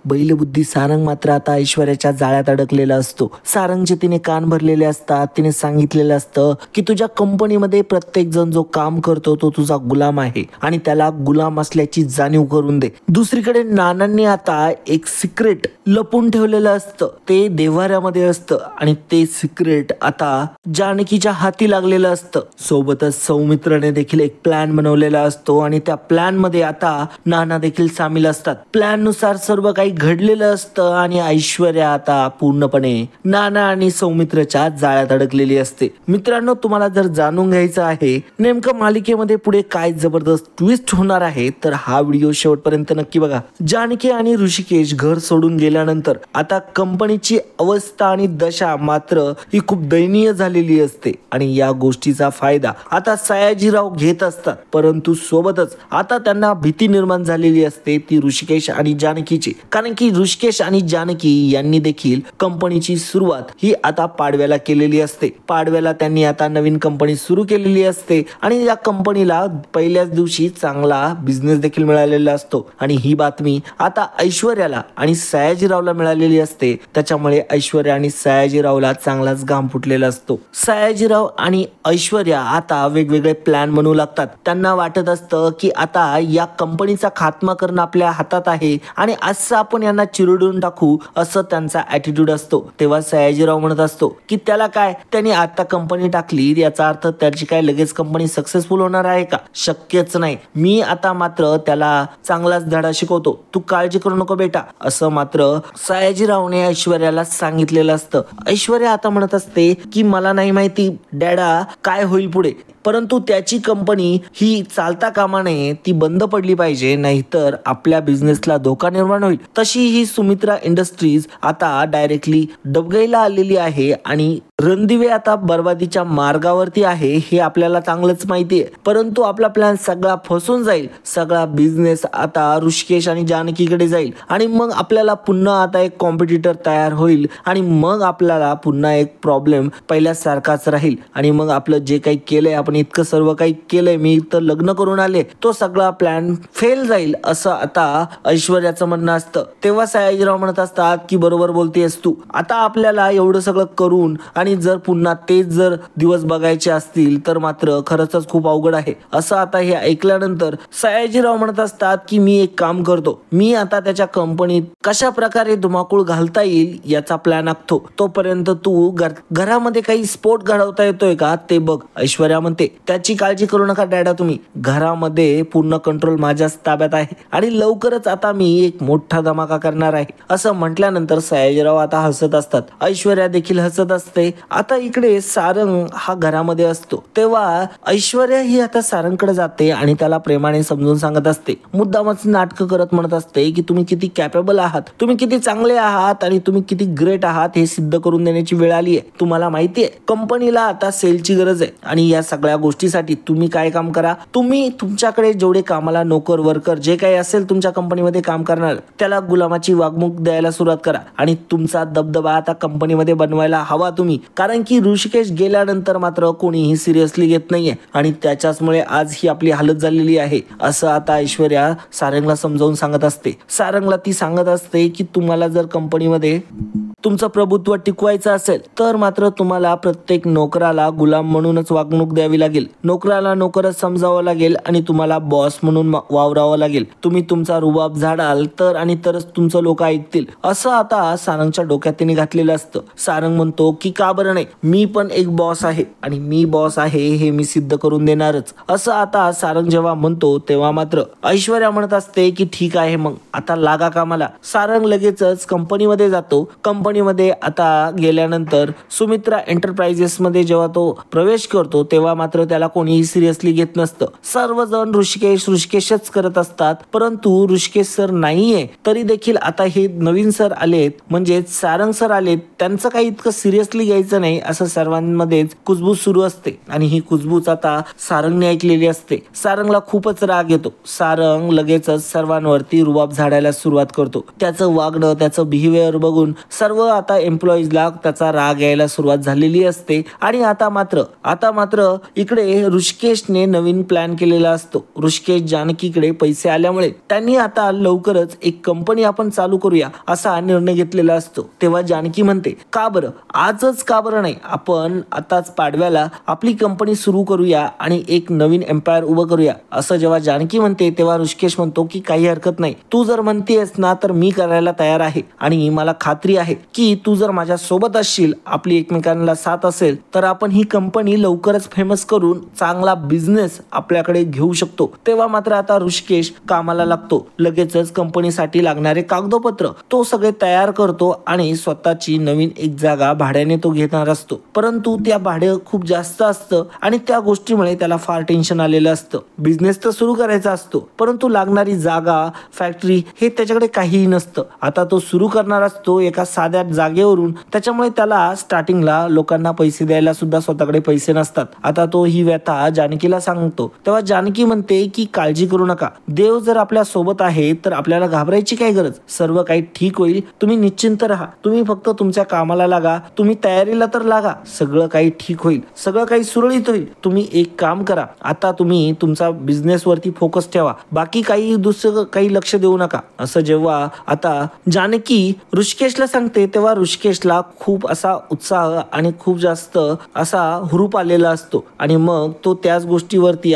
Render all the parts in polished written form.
बैलबुद्धी सारंग मात्र आता ऐश्वर्याच्या जाळ्यात अडकलेला असतो. सारंगचे तिने कान भरलेले असतात. तिने सांगितलेलं असतं की तुझ्या कंपनीमध्ये प्रत्येक जण जो काम करतो तो तुझा गुलाम आहे आणि त्याला गुलाम असल्याची जाणीव करून दे. दुसरीकडे नानांनी आता एक सिक्रेट लपून ठेवलेलं असतं. ते देव्हाऱ्यामध्ये असतं आणि ते सिक्रेट आता जानकीच्या हाती लागलेलं असतं. सोबतच सौमित्रने देखील एक प्लॅन बनवलेला असतो आणि त्या प्लॅन मध्ये आता नाना देखील सामील असतात. प्लॅन नुसार सर्व काही घडलेलं असतं आणि ऐश्वर्या आता पूर्णपणे नाना आणि सौमित्रच्या जाळ्यात अडकलेली असते. मित्रांनो, तुम्हाला जर जाणून घ्यायचं आहे नेमकं मालिकेमध्ये पुढे काय जबरदस्त ट्विस्ट होणार आहे तर हा व्हिडिओ शेवटपर्यंत नक्की बघा. जानकी आणि ऋषिकेश घर सोडून गेल्यानंतर आता कंपनीची अवस्था आणि दशा मात्र ही खूप दयनीय झालेली असते आणि या गोष्टीचा फायदा आता सयाजीराव घेत असतात. परंतु सोबतच आता त्यांना भीती निर्माण झालेली असते ती ऋषिकेश आणि जानकीची. कारण की ऋषिकेश आणि जानकी यांनी देखील कंपनीची सुरुवात ही आता पाडव्याला केलेली असते. पाडव्याला त्यांनी आता नवीन कंपनी सुरू केलेली असते आणि या कंपनीला पहिल्याच दिवशी चांगला बिझनेस देखील मिळालेला असतो आणि ही बातमी आता ऐश्वर्याला आणि सयाजीरावला मिळालेली असते. त्याच्यामुळे ऐश्वर्या आणि सयाजीरावला चांगलाच घाम फुटलेला असतो. सयाजीराव आणि ऐश्वर्या आता वेगवेगळे प्लॅन बनवू लागतात. त्यांना वाटत असतं की आता या कंपनीचा खात्मा करणं आपल्या हातात आहे आणि असं आपण यांना चिरडून टाकू असं त्यांचा ॲटिट्यूड असतो. तेव्हा सयाजीराव म्हणत असतो की त्याला काय, त्यांनी आता कंपनी टाकली याचा अर्थ त्याची काय लगेच कंपनी सक्सेसफुल होणार आहे का? शक्यच नाही. मी आता मात्र त्याला चांगलाच धडा शिकवतो, तू काळजी करू नको बेटा, असं मात्र सयाजीरावने ऐश्वर्याला सांगितलेलं असतं. ऐश्वर्या आता म्हणत असते की मला नाही माहिती डॅडा काय होईल पुढे, परंतु त्याची कंपनी ही चालता कामा नये, ती बंद पडली पाहिजे, नाहीतर आपल्या बिझनेसला धोका निर्माण होईल. तशी ही सुमित्रा इंडस्ट्रीज आता डायरेक्टली डबघाईला आलेली आहे आणि रणदिवे आता बर्बादीच्या मार्गावरती आहे हे आपल्याला चांगलंच माहिती आहे. परंतु आपला प्लॅन सगळा फसून जाईल. सगळा बिझनेस आता ऋषिकेश आणि जानकीकडे जाईल आणि मग आपल्याला पुन्हा आता एक कॉम्पिटिटर तयार होईल आणि मग आपल्याला पुन्हा एक प्रॉब्लेम पहिल्यासारखाच राहील आणि मग आपलं जे काही केलंय, आपण इतकं सर्व काही केलंय, मी तर लग्न करून आले, तो सगळा प्लॅन फेल जाईल असं आता ऐश्वर्याचं म्हणणं असतं. तेव्हा सयाजीराव म्हणत असतात की बरोबर बोलतेस तू, आता आपल्याला एवढं सगळं करून आणि जर पुन्हा तेच जर दिवस बघायचे असतील तर मात्र खरंच खूप अवघड आहे. असं आता हे ऐकल्यानंतर सयाजीराव म्हणत असतात की मी एक काम करतो, मी आता त्याच्या कंपनीत कशा प्रकारे धुमाकूळ घालता येईल याचा प्लॅन आखतो, तोपर्यंत तू घरामध्ये काही स्फोट घडवता येतोय का ते बघ. ऐश्वर्या म्हणते त्याची काळजी करू नका डॅडा, तुम्ही घरामध्ये पूर्ण कंट्रोल माझ्याच ताब्यात आहे आणि लवकरच आता मी एक मोठा धमाका करणार आहे असं म्हटल्यानंतर सयाजीराव आता हसत असतात. ऐश्वर्या देखील हसत असते. आता इकडे सारंग हा घरामध्ये असतो. तेव्हा ऐश्वर्या ही आता सारंगकडे जाते आणि त्याला प्रेमाने समजून सांगत असते. मुद्दामच नाटकं करत म्हणत असते की तुम्ही किती कॅपेबल आहात, तुम्ही किती चांगले आहात आणि तुम्ही किती ग्रेट आहात हे सिद्ध करून देण्याची वेळ आली आहे. तुम्हाला माहिती आहे कंपनीला आता सेलची गरज आहे आणि या सगळ्या गोष्टीसाठी तुम्ही काय काम करा, तुम्ही तुमच्याकडे जेवढे कामाला नोकर वर्कर जे काही असेल तुमच्या कंपनीमध्ये काम करणार त्याला गुलामाची वागणूक द्यायला सुरुवात करा आणि तुमचा दबदबा आता कंपनीमध्ये बनवायला हवा तुम्ही. कारण की ऋषिकेश गेल्यानंतर मात्र कोणीही सिरियसली घेत नाहीये आणि त्याच्याचमुळे आज ही आपली हालत झालेली आहे असं आता ऐश्वर्या सारंगला समजावून सांगत असते. सारंगला ती सांगत असते की तुम्हाला जर कंपनीमध्ये तुमचं प्रभुत्व टिकवायचं असेल तर मात्र तुम्हाला प्रत्येक नोकराला गुलाम म्हणूनच वागणूक द्यावी लागेल. नोकराला नोकरच समजावं लागेल आणि तुम्हाला बॉस म्हणून वावरावं लागेल. तुम्ही तुमचा रुबाब झाडाल तर आणि तरच तुमचं लोक ऐकतील असं आता सारंगच्या डोक्यात तिने घातलेलं असतं. सारंग म्हणतो की का बरं नाही, मी पण एक बॉस आहे आणि मी बॉस आहे हे मी सिद्ध करून देणारच असं आता सारंग जेव्हा म्हणतो तेव्हा मात्र ऐश्वर्या म्हणत असते की ठीक आहे मग आता लागा कामाला. सारंग लगेचच कंपनीमध्ये जातो. कंपनीमध्ये आता गेल्यानंतर सुमित्रा एंटरप्राइजेस मध्ये जेव्हा तो प्रवेश करतो तेव्हा मात्र त्याला कोणीही सिरियसली घेत नसतं. सर्वजण ऋषिकेशच करत असतात. परंतु ऋषिकेश सर नाहीये तरी देखील आता हे नवीन सर आलेत म्हणजे सारंग सर आलेत, त्यांचं काही इतकं सिरियसली घ्यायचं नाही असं सर्वांमध्येच कुजबूज सुरू असते आणि ही कुजबूज आता सारंगने ऐकलेली असते. सारंगला खूपच राग येतो. सारंग लगेचच सर्वांवरती रुबाब झाडायला सुरुवात करतो. त्याचं वागणं, त्याचं बिहेवियर बघून सर्व आता एम्प्लॉईजला त्याचा राग यायला सुरुवात झालेली असते. आणि आता मात्र इकडे ऋषिकेशने नवीन प्लॅन केलेला असतो. ऋषिकेश जानकीकडे पैसे आल्यामुळे त्यांनी आता लवकरच एक कंपनी आपण चालू करूया असा निर्णय घेतलेला असतो. तेव्हा जानकी म्हणते, का बरं आजच, का बरं नाही, आपण आताच पाडव्याला आपली कंपनी सुरू करूया आणि एक नवीन एम्पायर उभं करूया. असं जेव्हा जानकी म्हणते तेव्हा ऋषिकेश म्हणतो की काही हरकत नाही, तू जर म्हणतेस ना तर मी करायला तयार आहे. आणि मला खात्री आहे की तू जर माझ्या सोबत असशील, आपली एकमेकांना साथ असेल, तर आपण ही कंपनी लवकरच फेमस करून चांगला बिझनेस आपल्याकडे घेऊ शकतो. तेव्हा मात्र आता ऋषिकेश कामाला लागतो. लगेचच कंपनीसाठी लागणारे कागदपत्र तो सगळे तयार करतो आणि स्वतःची नवीन एक जागा भाड्याने तो घेणार असतो. परंतु त्या भाडे खूप जास्त असतं आणि त्या गोष्टीमुळे त्याला फार टेन्शन आलेलं असतं. बिझनेस तर सुरू करायचा असतो, परंतु लागणारी जागा, फॅक्टरी हे त्याच्याकडे काहीही नसतं. आता तो सुरू करणार असतो एका साध्या जागेवरून, त्याच्यामुळे त्याला स्टार्टिंगला लोकांना पैसे द्यायला सुद्धा स्वतःकडे पैसे नसतात. आता तो ही व्यथा जानकीला सांगतो. तेव्हा जानकी म्हणते की काळजी करू नका, देव जर आपल्या सोबत आहे तर आपल्याला घाबरायची काय गरज, सर्व काही ठीक होईल, तुम्ही निश्चिंत राहा, तुम्ही फक्त तुमच्या कामाला लागा, तुम्ही तयारीला तर लागा, सगळं काही ठीक होईल, सगळं काही सुरळीत होईल. तुम्ही एक काम करा, आता तुम्ही तुमचा बिझनेस वरती फोकस ठेवा, बाकी काही दुसरं काही लक्ष देऊ नका. असं जेव्हा आता जानकी ऋषिकेशला सांगते तेव्हा ऋषिकेशला खूप असा उत्साह आणि खूप जास्त असा हुरूप आलेला असतो. आणि मग तो त्याच गोष्टीवरती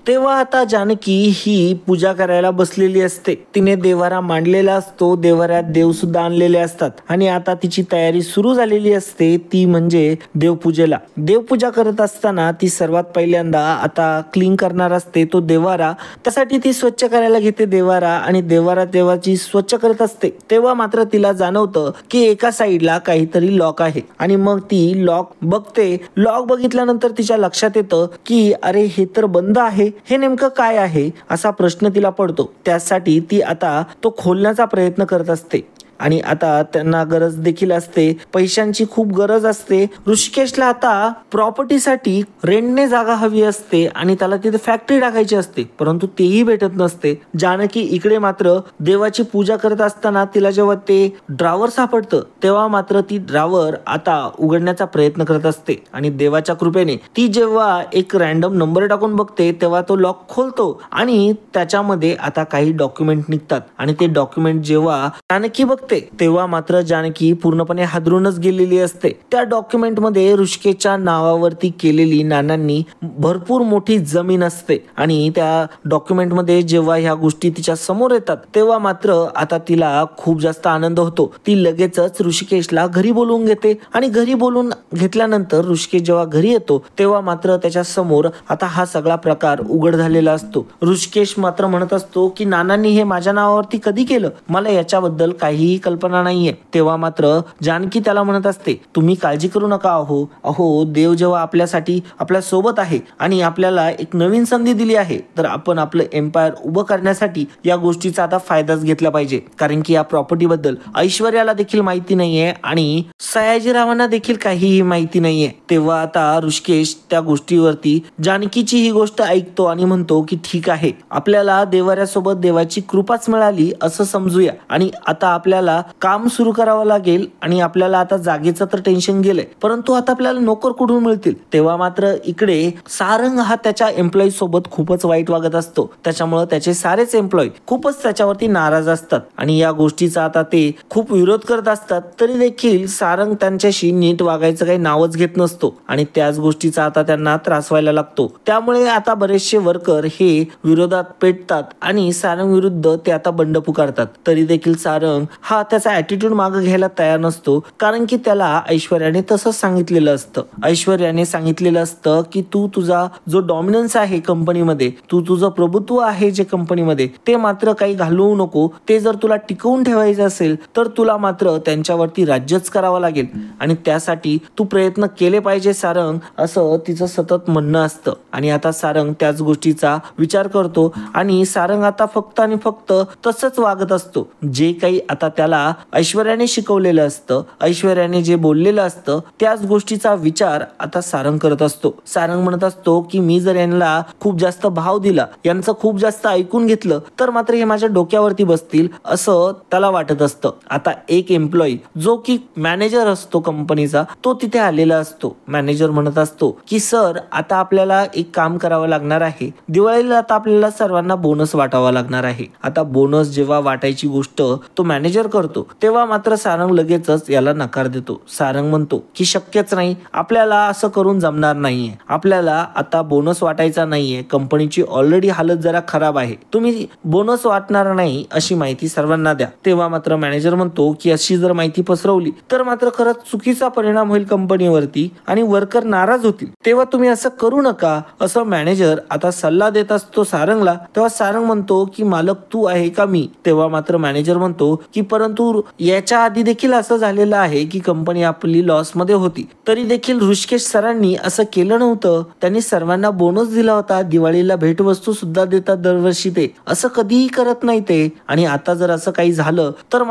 तेव्हा जानकी ही पूजा करायला बसलेली असते. तिने देवारा मांडलेला असतो, देवाऱ्यात देव सुद्धा आणलेले असतात आणि आता तिची तयारी सुरू झालेली असते, ती म्हणजे देवपूजेला. देवपूजा करत असताना ती सर्वात पहिल्यांदा आता क्लीन करणार असते तो देवारा. त्यासाठी ती स्वच्छ करायला घेते देवारा आणि देवाची स्वच्छ करत असते. तेव्हा मात्र तिला जाणवतं की एका साईडला काहीतरी लॉक आहे आणि मग ती लॉक बघते. लॉक बघितल्यानंतर तिच्या लक्षात येतं की अरे हे तर बंद आहे, हे नेमकं काय आहे असा प्रश्न तिला पडतो. त्यासाठी ती आता तो खोलण्याचा प्रयत्न करत असते. आणि आता त्यांना गरज देखील असते, पैशांची खूप गरज असते. ऋषिकेशला आता प्रॉपर्टीसाठी रेंटने जागा हवी असते आणि त्याला तिथे फॅक्टरी टाकायची असते, परंतु तेही भेटत नसते. जानकी इकडे मात्र देवाची पूजा करत असताना तिला जेव्हा ते ड्रॉवर सापडतं तेव्हा मात्र ती ड्रॉवर आता उघडण्याचा प्रयत्न करत असते आणि देवाच्या कृपेने ती जेव्हा एक रॅन्डम नंबर टाकून बघते तेव्हा तो लॉक खोलतो आणि त्याच्यामध्ये आता काही डॉक्युमेंट निघतात. आणि ते डॉक्युमेंट जेव्हा जानकी बघते तेव्हा मात्र जानकी पूर्णपणे हादरूनच गेलेली असते. त्या डॉक्युमेंट मध्ये ऋषिकेशच्या नावावरती केलेली नानांनी भरपूर मोठी जमीन असते आणि त्या डॉक्युमेंट मध्ये जेव्हा ह्या गोष्टी तिच्या समोर येतात तेव्हा मात्र आता तिला खूप जास्त आनंद होतो. ती लगेचच ऋषिकेशला घरी बोलवून घेते आणि घरी बोलवून घेतल्यानंतर ऋषिकेश जेव्हा घरी येतो तेव्हा मात्र त्याच्या समोर आता हा सगळा प्रकार उघड झालेला असतो. ऋषिकेश मात्र म्हणत असतो की नानांनी हे माझ्या नावावरती कधी केलं, मला याच्याबद्दल काही कल्पना नाहीये. तेव्हा मात्र जानकी त्याला म्हणत असते, तुम्ही काळजी करू नका, अहो देव जेव्हा आपल्यासाठी आपल्या सोबत आहे आणि आपल्याला एक नवीन संधी दिली आहे तर आपण आपलं एम्पायर उभं करण्यासाठी या गोष्टीचा आता फायदाच घेतला पाहिजे. कारण की या प्रॉपर्टी बद्दल ऐश्वर्याला देखील माहिती नाहीये आणि सयाजीरावांना देखील काहीही माहिती नाहीये. तेव्हा आता ऋषिकेश त्या गोष्टीवरती जानकीची ही गोष्ट ऐकतो आणि म्हणतो की ठीक आहे, आपल्याला देवाऱ्यासोबत देवाची कृपाच मिळाली असं समजूया आणि आता आपल्याला काम सुरू करावं लागेल आणि आपल्याला आता जागेचं तर टेन्शन गेलंय, परंतु आता आपल्याला नोकर कुठून मिळतील. तेव्हा मात्र इकडे सारंग हा त्याच्या एम्प्लॉई सोबत खूपच वाईट वागत असतो. त्याच्यामुळे त्याचे सारेच एम्प्लॉई खूपच त्याच्यावरती नाराज असतात आणि या गोष्टीचा आता ते खूप विरोध करत असतात. तरी देखील सारंग त्यांच्याशी नीट वागायचं काही नावच घेत नसतो आणि त्याच गोष्टीचा आता त्यांना त्रास व्हायला लागतो. त्यामुळे आता बरेचसे वर्कर हे विरोधात पेटतात आणि सारंग विरुद्ध ते आता बंड पुकारतात. तरी देखील सारंग हा त्याचा ऍटिट्यूड मागे घ्यायला तयार नसतो, कारण की त्याला ऐश्वर्याने तसंच सांगितलेलं असतं. ऐश्वर्याने सांगितलेलं असतं की तू तुझा जो डॉमिनन्स आहे कंपनीमध्ये, तू तुझं प्रभुत्व आहे जे कंपनीमध्ये, ते मात्र काही घालवू नको. ते जर तुला टिकवून ठेवायचं असेल तर तुला मात्र त्यांच्यावरती राज्यच करावं लागेल आणि त्यासाठी तू प्रयत्न केले पाहिजे सारंग, असं तिचं सतत म्हणणं असतं. आणि आता सारंग त्याच गोष्टीचा विचार करतो आणि सारंग आता फक्त आणि फक्त तसंच वागत असतो. जे काही आता त्याला ऐश्वर्याने शिकवलेलं असतं, ऐश्वर्याने जे बोललेलं असतं त्याच गोष्टीचा विचार आता सारंग करत असतो. सारंग म्हणत असतो की मी जर यांना खूप जास्त भाव दिला, यांचं खूप जास्त ऐकून घेतलं तर मात्र हे माझ्या डोक्यावरती बसतील असं त्याला वाटत असतं. आता एक एम्प्लॉई जो की मॅनेजर असतो कंपनीचा तो तिथे आलेला असतो. मॅनेजर म्हणत असतो की सर आता आपल्याला एक काम करावं लागणार आहे, दिवाळीला आता आपल्याला सर्वांना बोनस वाटावा लागणार आहे. आता बोनस जेव्हा वाटायची गोष्ट तो मॅनेजर करतो तेव्हा मात्र सारंग लगेचच याला नकार देतो. सारंग म्हणतो की शक्यच नाही, आपल्याला असं करून जमणार नाहीये, आपल्याला आता बोनस वाटायचा नाहीये, कंपनीची ऑलरेडी हालत जरा खराब आहे, तुम्ही बोनस वाटणार नाही अशी माहिती सर्वांना द्या. तेव्हा मात्र मॅनेजर म्हणतो की अशी जर माहिती पसरवली तर मात्र खरंच चुकीचा परिणाम होईल कंपनीवरती आणि वर्कर नाराज होतील, तेव्हा तुम्ही असं करू नका असं मॅनेजर आता सल्ला देत असतो सारंगला. तेव्हा सारंग म्हणतो की मालक तू आहे का मी? तेव्हा मात्र मॅनेजर म्हणतो की परंतु याच्या आधी देखील असं झालेलं आहे की कंपनी आपली लॉस मध्ये होती तरी देखील ऋषिकेश सरांनी असं केलं नव्हतं, त्यांनी सर्वांना बोनस दिला होता, दिवाळीला भेटवस्तू सुद्धा देतात दरवर्षी, ते असं कधीही करत नाही ते, आणि आता जर असं काही झालं तर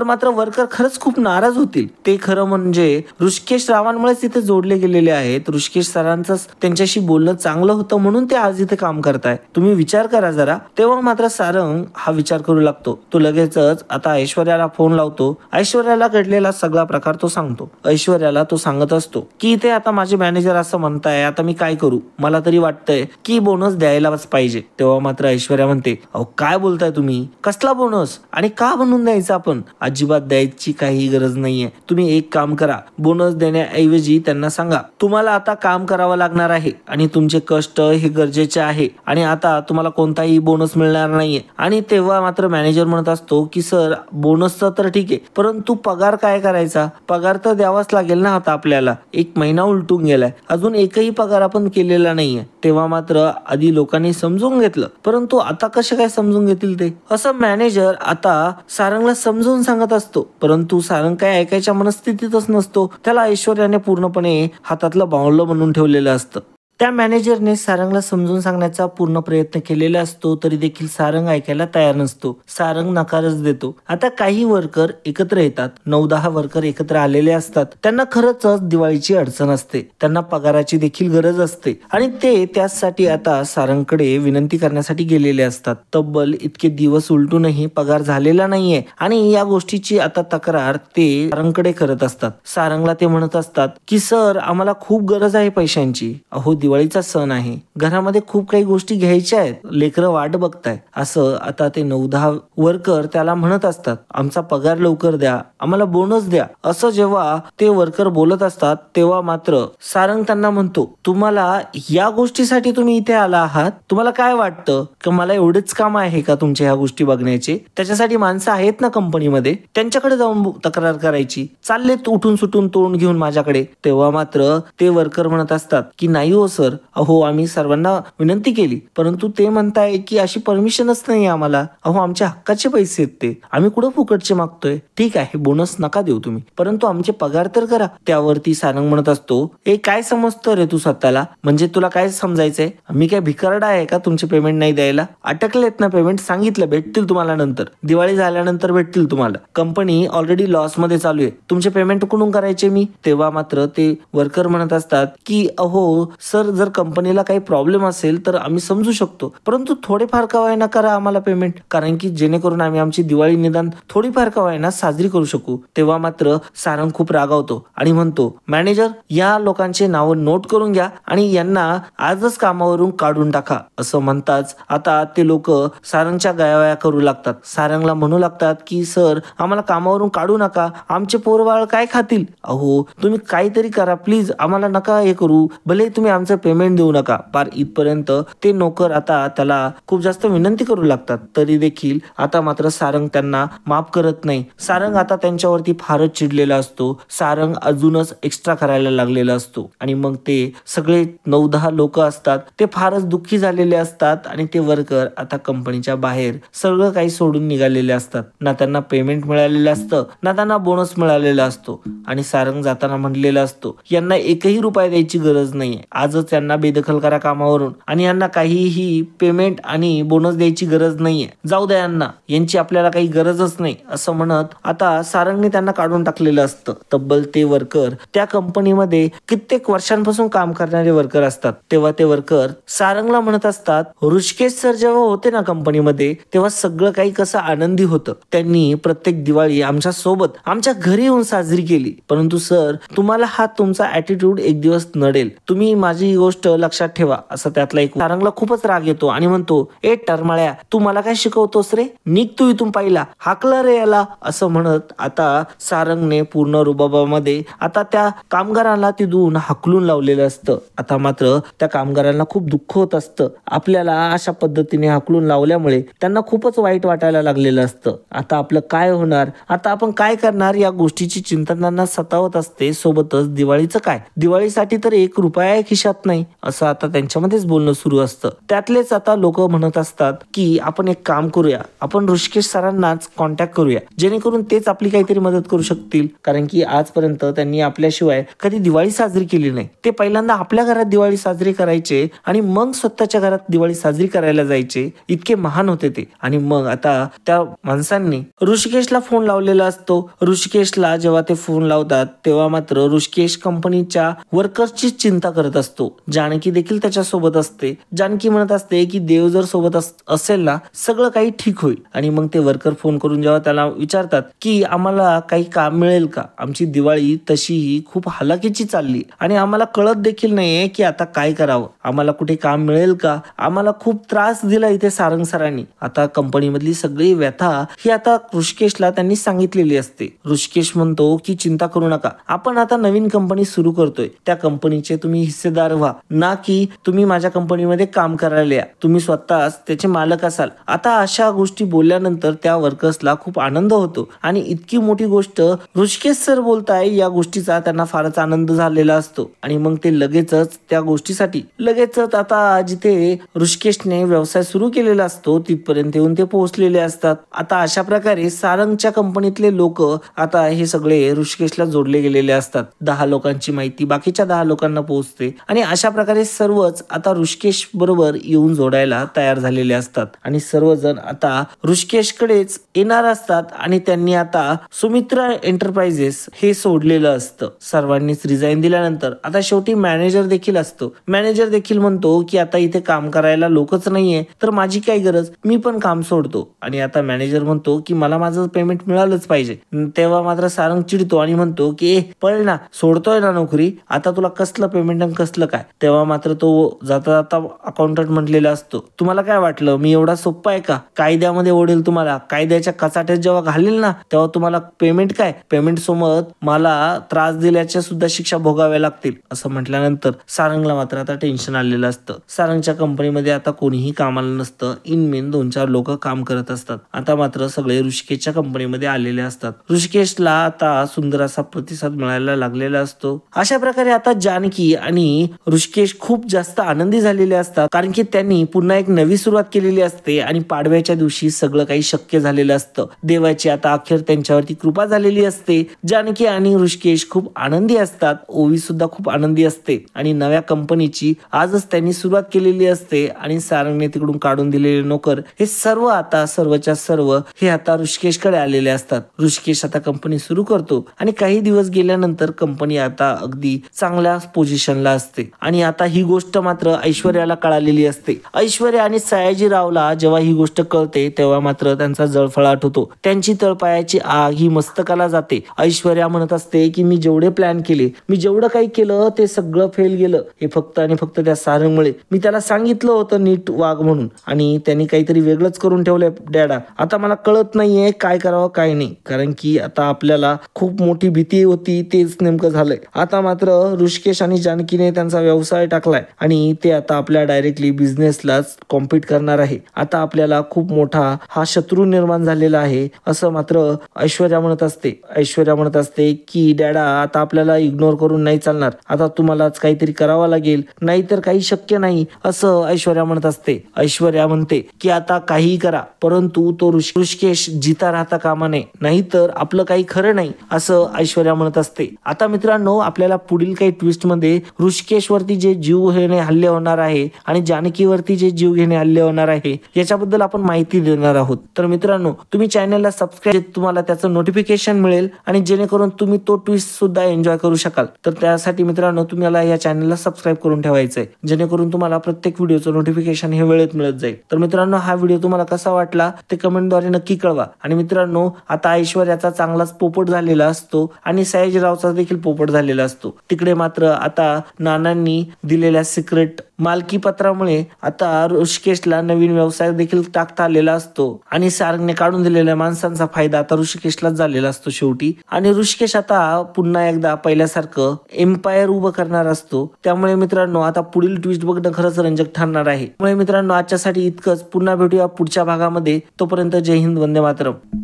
मात्र वर्कर खरंच खूप नाराज होतील. ते खरं म्हणजे ऋषिकेश रावांमुळेच इथे जोडले गेलेले आहेत, ऋषिकेश सरांचं त्यांच्याशी बोलणं चांगलं होतं म्हणून ते आज इथे काम करताय, तुम्ही विचार करा जरा. तेव्हा मात्र सारंग हा विचार करू लागतो. तो लगेचच आता ऐश्वर्याला फोन लावतो, ऐश्वर्याला घडलेला सगळा प्रकार तो सांगतो. ऐश्वर्याला तो सांगत असतो की इथे आता माझे मॅनेजर असं म्हणताय, आता मी काय करू, मला तरी वाटतंय की बोनस द्यायलाच पाहिजे. तेव्हा मात्र ऐश्वर्या म्हणते अहो काय बोलताय तुम्ही, कसला बोनस आणि का बनवून द्यायचा, आपण अजिबात द्यायची काही गरज नाहीये. तुम्ही एक काम करा, बोनस देण्याऐवजी त्यांना सांगा तुम्हाला आता काम करावं लागणार आहे आणि तुमचे कष्ट हे गरजेचे आहे आणि आता तुम्हाला कोणताही बोनस मिळणार नाहीये. आणि तेव्हा मात्र मॅनेजर म्हणत असतो की सर बोनसचं तर ठीक आहे परंतु पगार काय करायचा, पगार तर द्यावाच लागेल ना, आता आपल्याला 1 महिना उलटून गेलाय, अजून एकही पगार आपण केलेला नाहीये. तेव्हा मात्र आधी लोकांनी समजून घेतलं परंतु आता कसे काय समजून घेतील ते, असं मॅनेजर आता सारंगला समजून सांगत असतो. परंतु सारंग काय ऐकायच्या मनस्थितीतच नसतो, त्याला ऐश्वर्याने पूर्णपणे हातातलं बाहुलं बनवून ठेवलेलं असतं. त्या मॅनेजरने सारंगला समजून सांगण्याचा पूर्ण प्रयत्न केलेला असतो तरी देखील सारंग ऐकायला तयार नसतो. सारंग नकारच देतो. आता काही वर्कर एकत्र येतात, 9-10 वर्कर एकत्र आलेले असतात. त्यांना खरंच दिवाळीची अडचण असते, त्यांना पगाराची देखील गरज असते आणि ते त्यासाठी आता सारंगकडे विनंती करण्यासाठी गेलेले असतात. तब्बल इतके दिवस उलटूनही पगार झालेला नाहीये आणि या गोष्टीची आता तक्रार ते सारंगकडे करत असतात. सारंगला ते म्हणत असतात की सर आम्हाला खूप गरज आहे पैशांची, अहो दिवाळीचा सण आहे, घरामध्ये खूप काही गोष्टी घ्यायच्या आहेत, लेकरं वाट बघताय, असं आता ते 9-10 वर्कर त्याला म्हणत असतात. आमचा पगार लवकर द्या, आम्हाला बोनस द्या, असं जेव्हा ते वर्कर बोलत असतात तेव्हा मात्र सारंग त्यांना म्हणतो तुम्हाला या गोष्टीसाठी तुम्ही इथे आला आहात, तुम्हाला काय वाटतं की मला एवढेच काम आहे का तुमच्या ह्या गोष्टी बघण्याचे, त्याच्यासाठी माणसं आहेत ना कंपनीमध्ये, त्यांच्याकडे जाऊन तक्रार करायची, चाललेत उठून सुटून तोंड घेऊन माझ्याकडे. तेव्हा मात्र ते वर्कर म्हणत असतात की नाही हो सर, अहो आम्ही सर्वांना विनंती केली परंतु ते म्हणताय की अशी परमिशनच नाही आम्हाला, अहो आमच्या हक्काचे पैसे आहेत ते, आम्ही कुठं फुकटचे मागतोय, ठीक आहे बोनस नका देऊ तुम्ही परंतु आमचे पगार तर करा. त्यावरती सारंग म्हणत असतो ए काय समजतो रे तू स्वतःला, म्हणजे तुला काय समजायचंय, मी काय भिकारडा आहे का तुमचे पेमेंट नाही द्यायला, अटकलेत ना पेमेंट, सांगितलं भेटतील तुम्हाला नंतर, दिवाळी झाल्यानंतर भेटतील तुम्हाला, कंपनी ऑलरेडी लॉस मध्ये चालू आहे, तुमचे पेमेंट कुठून करायचे मी. तेव्हा मात्र ते वर्कर म्हणत असतात की अहो सर जर कंपनीला काही प्रॉब्लेम असेल तर आम्ही समजू शकतो परंतु थोडेफार का होईना करा आम्हाला पेमेंट, कारण की जेणेकरून आम्ही आमची दिवाळी निदान थोडीफार का होईना साजरी करू शकू. तेव्हा मात्र सारंग खूप रागावतो आणि म्हणतो मॅनेजर या लोकांचे नाव नोट करून घ्या आणि यांना आजच कामावरून काढून टाका. असं म्हणताच आता ते लोक सारंगच्या गायावाया करू लागतात, सारंगला म्हणू लागतात की सर आम्हाला कामावरून काढू नका, आमचे पोरबाळ काय खातील, अहो तुम्ही काहीतरी करा प्लीज, आम्हाला नका हे करू, भले तुम्ही आमचं पेमेंट देऊ नका. पार इथपर्यंत ते नोकर आता त्याला खूप जास्त विनंती करू लागतात तरी देखील आता मात्र सारंग त्यांना माफ करत नाही. सारंग आता त्यांच्यावरती फारच चिडलेला असतो, सारंग अजूनच एक्स्ट्रा करायला लागलेला असतो आणि मग ते सगळे 9-10 लोक असतात ते फारच दुःखी झालेले असतात आणि ते वर्कर आता कंपनीच्या बाहेर सगळं काही सोडून निघालेले असतात. ना त्यांना पेमेंट मिळालेलं असतं ना त्यांना बोनस मिळालेला असतो आणि सारंग जाताना म्हणलेला असतो यांना 1ही रुपया द्यायची गरज नाहीये, आजच आजच यांना बेदखल करा कामावरून आणि यांना काहीही पेमेंट आणि बोनस द्यायची गरज नाहीये, जाऊ द्या यांना, यांची आपल्याला काही गरजच नाही असं म्हणत आता सारंगने त्यांना काढून टाकलेलं असतं. तब्बल ते वर्कर त्या कंपनीमध्ये कित्येक वर्षांपासून काम करणारे वर्कर असतात. तेव्हा ते वर्कर सारंगला म्हणत असतात, ऋषिकेश सर जेव्हा होते ना कंपनीमध्ये तेव्हा सगळं काही कसं आनंदी होतं. त्यांनी प्रत्येक दिवाळी आमच्या सोबत आमच्या घरी येऊन साजरी केली. परंतु सर तुम्हाला हा तुमचा ऍटिट्यूड एक दिवस नडेल, तुम्ही माझी ही गोष्ट लक्षात ठेवा. असं त्यातला एक सारंगला खूपच राग येतो आणि म्हणतो, ए टरमाळ्या, तू मला काय शिकवतोस रे, निघ तू इथून पाहिला, हाकला रे याला. असं म्हणत आता सारंगने पूर्ण रुबाबामध्ये आता त्या कामगारांना तिथून हाकलून लावलेलं असतं. आता मात्र त्या कामगारांना खूप दुःख होत असतं. आपल्याला अशा पद्धतीने हाकलून लावल्यामुळे त्यांना खूपच वाईट वाटायला लागलेलं असतं. आता आपलं काय होणार, आता आपण काय करणार, या गोष्टीची चिंता त्यांना सतावत असते. सोबतच दिवाळीचं काय, दिवाळीसाठी तर 1 रुपया खिशात नाही असं आता त्यांच्यामध्येच बोलणं सुरू असतं. त्यातलेच आता लोक म्हणत असतात की आपण एक काम करूया, आपण ऋषिकेश सरांनाच कॉन्टॅक्ट करूया, जेणेकरून तेच आपली काहीतरी मदत करू शकतील. कारण की आजपर्यंत त्यांनी आपल्याशिवाय कधी दिवाळी साजरी केली नाही. ते पहिल्यांदा आपल्या घरात दिवाळी साजरी करायचे आणि मग स्वतःच्या घरात दिवाळी साजरी करायला जायचे. इतके महान होते ते. आणि मग आता त्या माणसांनी ऋषिकेशला फोन लावलेला असतो. ऋषिकेशला जेव्हा ते फोन लावतात तेव्हा मात्र ऋषिकेश कंपनीच्या वर्कर्सची चिंता करत असतो. जानकी देखील त्याच्या सोबत असते. जानकी म्हणत असते की देव जर सोबत असेल ना सगळं काही ठीक होईल. आणि मग ते वर्कर फोन करून जेव्हा त्याला विचारतात की आम्हाला काही काम मिळेल का, आमची दिवाळी तशीही खूप हालाकीची चालली आणि आम्हाला कळत देखील नाहीये की आता काय करावं, आम्हाला कुठे काम मिळेल का, आम्हाला खूप त्रास दिला इथे सारंग सरांनी. आता कंपनीमधली सगळी व्यथा ही आता ऋषिकेशला त्यांनी सांगितलेली असते. ऋषिकेश म्हणतो की चिंता करू नका, आपण आता नवीन कंपनी सुरू करतोय, त्या कंपनीचे तुम्ही हिस्सेदार व्हा, ना की तुम्ही माझ्या कंपनीमध्ये काम करायला या, तुम्ही स्वतःच त्याचे मालक असाल. आता अशा गोष्टी बोलल्यानंतर त्या वर्कर्सला खूप आनंद होतो आणि इतकी मोठी गोष्ट ऋषिकेश सर बोलताय या गोष्टीचा त्यांना फारच आनंद झालेला असतो. आणि मग ते लगेचच त्या गोष्टीसाठी लगेचच आता जिथे ऋषिकेशने व्यवसाय सुरू केलेला असतो तिथपर्यंत येऊन ते पोहोचलेले असतात. आता अशा प्रकारे सारंगच्या कंपनीतले लोक आता हे सगळे ऋषिकेशला जोडले गेलेले असतात. 10 लोकांची माहिती बाकीच्या 10 लोकांना पोहोचते आणि अशा प्रकारे सर्वच आता ऋषिकेश बरोबर येऊन जोडायला तयार झालेले असतात. आणि सर्वजण आता ऋषिकेशकडेच येणार असतात आणि त्यांनी आता सुमित्रा एंटरप्राइजेस हे सोडलेलं असतं. सर्वांनीच रिझाईन दिल्यानंतर आता शेवटी मॅनेजर देखील असतो. मॅनेजर देखील म्हणतो की आता इथे काम करायला लोकच नाहीये तर माझी काय गरज, मी पण काम सोडतो. आणि आता मॅनेजर म्हणतो की मला माझं पेमेंट मिळालंच पाहिजे. तेव्हा मात्र सारंग चिडतो आणि म्हणतो की पळ ना, सोडतोय ना नोकरी, आता तुला कसलं पेमेंट आणि कसलं काय. तेव्हा मात्र तो जाता जाता अकाउंटंट म्हटलेला असतो, तुम्हाला काय वाटलं मी एवढा सोप्पा आहे का, कायद्यामध्ये ओढेल तुम्हाला, कायद्याच्या कचाट्यात जेव्हा घालेल ना तेव्हा तुम्हाला पेमेंट काय, पेमेंट सोबत मला त्रास दिल्याच्या सुद्धा शिक्षा भोगाव्या लागतील. असं म्हटल्यानंतर सारंगला मात्र आता टेन्शन आलेलं असतं. सारंगच्या कंपनीमध्ये आता कोणीही कामाला नसतं. इनमेन 2-4 लोक काम करत असतात. आता मात्र सगळे ऋषिकेशच्या कंपनीमध्ये आलेले असतात. ऋषिकेशला आता सुंदर असा प्रतिसाद मिळायला लागलेला असतो. अशा प्रकारे आता जानकी आणि ऋषिकेश खूप जास्त आनंदी झालेले असतात, कारण की त्यांनी पुन्हा एक नवी सुरुवात केलेली असते आणि पाडव्याच्या दिवशी सगळं काही शक्य झालेलं असतं. देवाची आता अखेर त्यांच्यावरती कृपा झालेली असते. जानकी आणि ऋषिकेश खूप आनंदी असतात. ओवी सुद्धा खूप आनंदी असते आणि नव्या कंपनीची आजच त्यांनी सुरुवात केलेली असते. आणि सारंगने तिकडून काढून दिलेले नोकर हे सर्व आता सर्वच्या सर्व हे आता ऋषिकेशकडे आलेले असतात. ऋषिकेश आता कंपनी सुरू करतो आणि काही दिवस गेल्यानंतर कंपनी आता अगदी चांगल्या पोझिशनला असते. आणि आता ही गोष्ट मात्र ऐश्वर्याला कळालेली असते. ऐश्वर्या आणि सयाजीरावला जेव्हा ही गोष्ट कळते तेव्हा मात्र त्यांचा जळफळाट होतो. त्यांची तळपायाची आग ही मस्तकाला जाते. ऐश्वर्या म्हणत असते की मी जेवढे प्लॅन केले, मी जेवढं काही केलं ते सगळं फेल गेलं, हे फक्त आणि फक्त त्या सारंगमुळे. मी त्याला सांगितलं होतं नीट वाग म्हणून आणि त्यांनी काहीतरी वेगळंच करून ठेवलंय डॅडा. आता मला कळत नाहीये काय करावं काय नाही, कारण की आता आपल्याला खूप मोठी भीती होती, तेच नेमकं झालंय. आता मात्र ऋषिकेश आणि जानकीने त्यांचा व्यवसाय टाकलाय आणि ते आता आपल्या डायरेक्टली बिझनेसलाच कॉम्पिट करणार आहे. आता आपल्याला खूप मोठा हा शत्रू निर्माण झालेला आहे असं मात्र ऐश्वर्या म्हणत असते. ऐश्वर्या म्हणत असते की डॅडा आता आपल्याला इग्नोर करून नाही चालणार, आता तुम्हालाच काहीतरी करावं लागेल, नाहीतर काही शक्य नाही असं ऐश्वर्या म्हणत असते. ऐश्वर्या म्हणते की आता काहीही करा परंतु तो ऋषिकेश जिता राहता कामा नये, नाहीतर आपलं काही खरं नाही असं ऐश्वर्या म्हणत असते. आता मित्रांनो आपल्याला पुढील काही ट्विस्ट मध्ये ऋषिकेश व वरती जे जीव घेणे हल्ले होणार आहे आणि जानकीवरती जे जीव घेणे हल्ले होणार आहे याच्याबद्दल आपण माहिती देणार आहोत. तर मित्रांनो, तुम्ही चॅनलला सबस्क्राईब, तुम्हाला त्याचं नोटिफिकेशन मिळेल आणि जेणेकरून तुम्ही तो ट्विस्ट सुद्धा एन्जॉय करू शकाल. तर त्यासाठी मित्रांनो, तुम्हाला या चॅनलला सबस्क्राईब करून ठेवायचं आहे, जेणेकरून तुम्हाला प्रत्येक व्हिडिओचं नोटिफिकेशन हे वेळेत मिळत जाईल. तर मित्रांनो, हा व्हिडिओ तुम्हाला कसा वाटला ते कमेंटद्वारे नक्की कळवा. आणि मित्रांनो, आता ऐश्वर्याचा चांगलाच पोपट झालेला असतो आणि सयाजीरावचा देखील पोपट झालेला असतो. तिकडे मात्र आता नानांनी दिलेल्या सिक्रेट मालकी पत्रामुळे आता ऋषिकेशला नवीन व्यवसाय देखील टाकता आलेला असतो आणि सारंगने काढून दिलेल्या माणसांचा फायदा आता ऋषिकेशलाच झालेला असतो शेवटी. आणि ऋषिकेश आता पुन्हा एकदा पहिल्यासारखं एम्पायर उभं करणार असतो. त्यामुळे मित्रांनो, आता पुढील ट्विस्ट बघणं खरंच रंजक ठरणार आहे. त्यामुळे मित्रांनो, आजच्यासाठी इतकंच. पुन्हा भेटूया पुढच्या भागामध्ये. तोपर्यंत जय हिंद, वंदे मातरम.